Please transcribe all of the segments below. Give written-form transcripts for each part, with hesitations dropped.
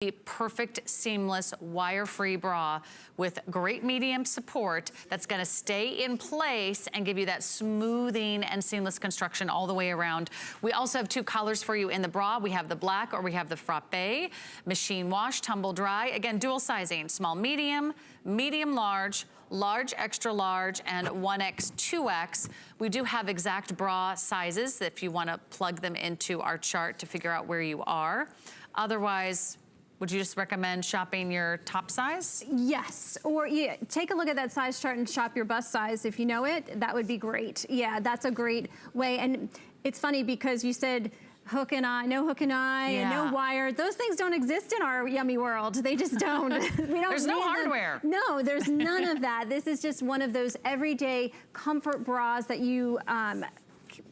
a perfect seamless wire-free bra with great medium support that's going to stay in place and give you that smoothing and seamless construction all the way around. We also have 2 colors for you in the bra. We have the black or we have the frappe, machine wash, tumble dry. Again, dual sizing, small medium, medium large, large extra large, and 1X, 2X. We do have exact bra sizes if you want to plug them into our chart to figure out where you are. Otherwise, would you just recommend shopping your top size? Yes, or yeah, take a look at that size chart and shop your bust size. If you know it, that would be great. Yeah, that's a great way. And it's funny because you said hook and eye, no hook and eye, and no wire. Those things don't exist in our Yummie world. They just don't. There's no hardware. No, there's none of that. This is just one of those everyday comfort bras that you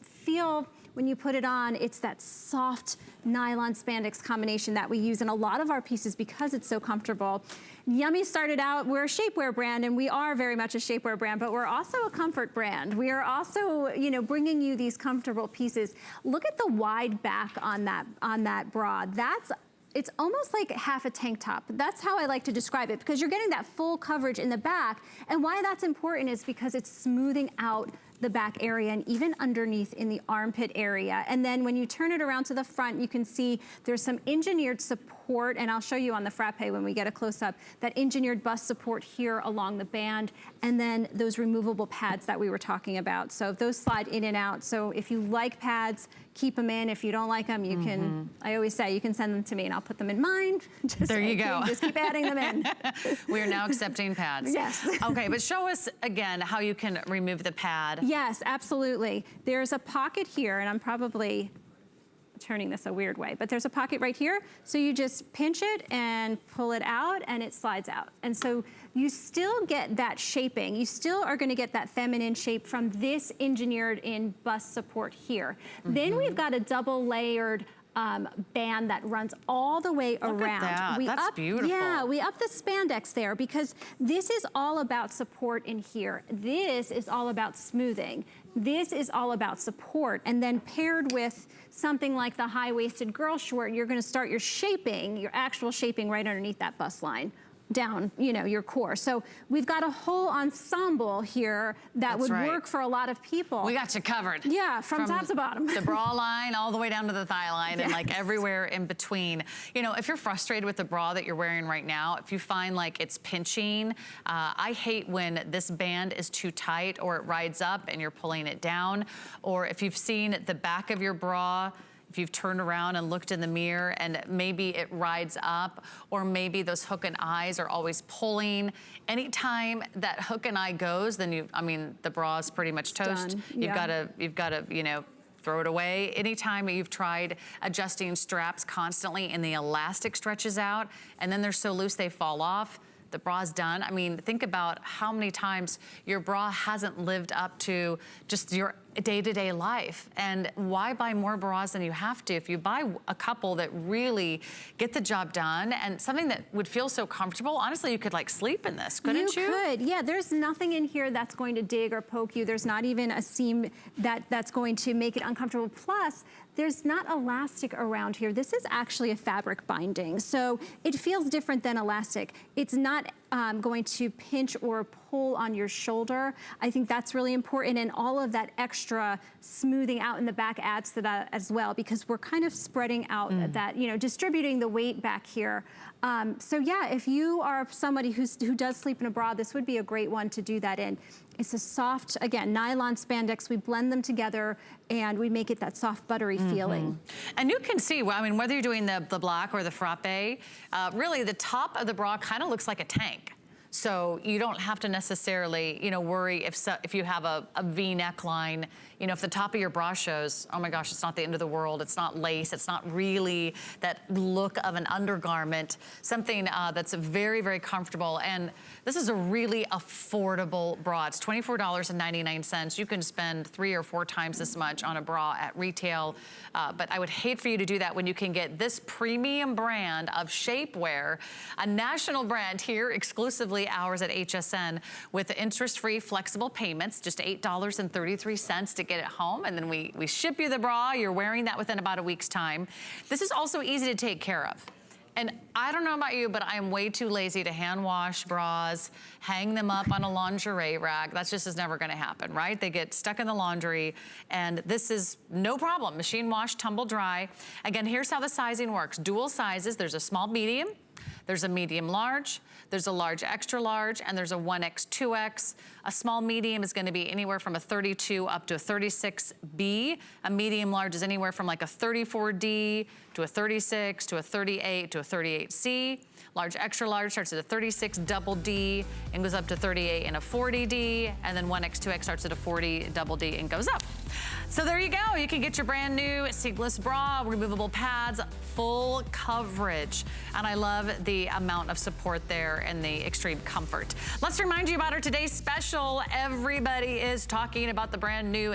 feel when you put it on. It's that soft nylon spandex combination that we use in a lot of our pieces because it's so comfortable. Yummie started out, we're a shapewear brand, and we are very much a shapewear brand, but we're also a comfort brand. We are also, you know, bringing you these comfortable pieces. Look at the wide back on that bra. It's almost like half a tank top. That's how I like to describe it, because you're getting that full coverage in the back. And why that's important is because it's smoothing out the back area and even underneath in the armpit area. And then when you turn it around to the front, you can see there's some engineered support, and I'll show you on the frappe when we get a close-up, that engineered bust support here along the band, and then those removable pads that we were talking about. So those slide in and out. So if you like pads, keep them in. If you don't like them, you can, I always say, you can send them to me and I'll put them in mine. There you go. Just keep adding them in. We are now accepting pads. Yes. Okay, but show us again how you can remove the pad. Yes, absolutely. There's a pocket here, and I'm probably turning this a weird way, but there's a pocket right here. So you just pinch it and pull it out and it slides out. And so you still get that shaping. You still are gonna get that feminine shape from this engineered in bust support here. Then we've got a double layered band that runs all the way around. Look at that. That's beautiful. Yeah, we up the spandex there because this is all about support in here. This is all about smoothing. This is all about support. And then paired with something like the high-waisted girl short, you're gonna start your shaping, your actual shaping right underneath that bust line down, you know, your core. So we've got a whole ensemble here that would work for a lot of people. We got you covered. Yeah, from top to bottom. The bra line all the way down to the thigh line and like everywhere in between. You know, if you're frustrated with the bra that you're wearing right now, if you find like it's pinching, I hate when this band is too tight or it rides up and you're pulling it down. Or if you've seen the back of your bra, if you've turned around and looked in the mirror and maybe it rides up, or maybe those hook and eyes are always pulling. Anytime that hook and eye goes, then the bra is pretty much toast. You've gotta, you know, throw it away. Anytime you've tried adjusting straps constantly and the elastic stretches out and then they're so loose they fall off, the bra's done. I mean, think about how many times your bra hasn't lived up to just your day-to-day life. And why buy more bras than you have to? If you buy a couple that really get the job done and something that would feel so comfortable, honestly, you could like sleep in this, couldn't you? You could, yeah. There's nothing in here that's going to dig or poke you. There's not even a seam that's going to make it uncomfortable. Plus, there's not elastic around here. This is actually a fabric binding. So it feels different than elastic. It's not going to pinch or pull on your shoulder. I think that's really important, and all of that extra smoothing out in the back adds to that as well, because we're kind of spreading out that, you know, distributing the weight back here. So yeah, if you are somebody who does sleep in a bra, this would be a great one to do that in. It's a soft, again, nylon spandex. We blend them together and we make it that soft, buttery feeling. And you can see, well, I mean, whether you're doing the black or the frappe, really the top of the bra kind of looks like a tank. So you don't have to necessarily, you know, worry if you have a V neckline. You know, if the top of your bra shows, oh my gosh, it's not the end of the world. It's not lace. It's not really that look of an undergarment. Something that's very, very comfortable. And this is a really affordable bra. It's $24.99. You can spend 3 or 4 times this much on a bra at retail. But I would hate for you to do that when you can get this premium brand of shapewear, a national brand here, exclusively ours at HSN, with interest-free flexible payments, just $8.33 to get it home. And then we ship you the bra. You're wearing that within about a week's time. This is also easy to take care of. And I don't know about you, but I am way too lazy to hand wash bras, hang them up on a lingerie rack. That's just is never gonna happen, right? They get stuck in the laundry, and this is no problem. Machine wash, tumble dry. Again, here's how the sizing works. Dual sizes, there's a small medium, there's a medium large, there's a large extra large, and there's a 1X, 2X. A small medium is gonna be anywhere from a 32 up to a 36B. A medium large is anywhere from like a 34D to a 36 to a 38 to a 38C. Large extra large starts at a 36 double D and goes up to 38 and a 40D, and then 1X, 2X starts at a 40 double D and goes up. So there you go. You can get your brand new seamless bra, removable pads, full coverage. And I love the amount of support there and the extreme comfort. Let's remind you about our today's special. Everybody is talking about the brand new